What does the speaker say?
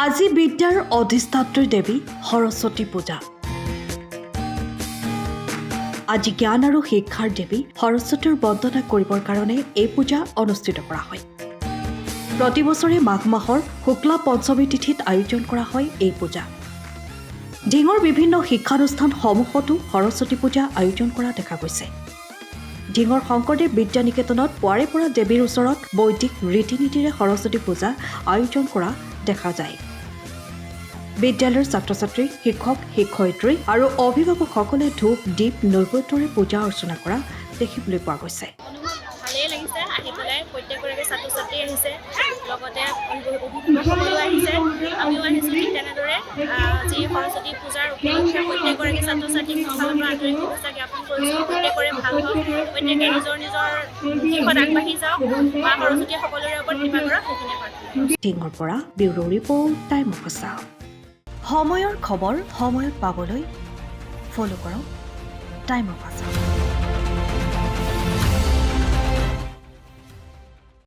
আজি বিদ্যাৰ অধিষ্ঠাত্ৰী দেৱী সৰস্বতী পূজা। আজি জ্ঞান আৰু শিক্ষাৰ দেৱী সৰস্বতীৰ বন্দনা কৰিবৰ কাৰণে এই পূজা অনুষ্ঠিত কৰা হয়। প্ৰতি বছৰে মাঘ মাহৰ শুক্লা পঞ্চমী তিথিত আয়োজন কৰা হয় এই পূজা। ঢিঙৰ বিভিন্ন শিক্ষানুষ্ঠানসমূহতো সৰস্বতী পূজা আয়োজন কৰা দেখা গৈছে। ঢিঙৰ শংকৰদেৱ বিদ্যা নিকেতনত পুৱাৰে পৰা দেৱীৰ ওচৰত বৈদিক ৰীতি নীতিৰে সৰস্বতী পূজা আয়োজন কৰা দেখা যায়। বিদ্যালয়ৰ ছাত্ৰ-ছাত্ৰী, শিক্ষক, শিক্ষয়িত্ৰী আৰু অভিভাৱকসকলে ধূপ, দীপ, নৈবেদ্যৰে পূজা অৰ্চনা কৰা দেখিবলৈ পোৱা গৈছে। ভালেই লাগিছে আহি পেলাই, প্ৰত্যেকগৰাকী ছাত্ৰ ছাত্ৰী আহিছে, লগতে অভিভাৱকসকলো আহিছে, আমিও আহিছোঁ। ঠিক তেনেদৰে যি সৰস্বতী পূজাৰ উপলক্ষে প্ৰত্যেকগৰাকী ছাত্ৰ ছাত্ৰীক ফালৰ পৰা আন্তৰিক শুভেচ্ছা জ্ঞাপন কৰিছোঁ। প্ৰত্যেকৰে ভাল হওক, প্ৰত্যেকে নিজৰ নিজৰ দিশত আগবাঢ়ি যাওক, মা সৰস্বতীয়ে সকলোৰে ওপৰত কৃপা কৰক, সেইখিনিয়ে প্ৰাৰ্থনা কৰিছোঁ। ঢিঙৰ পৰা ব্যুৰো ৰিপৰ্ট, টাইম অফ আছা। সময়ৰ খবৰ সময়ত পাবলৈ ফ'ল' কৰক টাইম অফ আছা।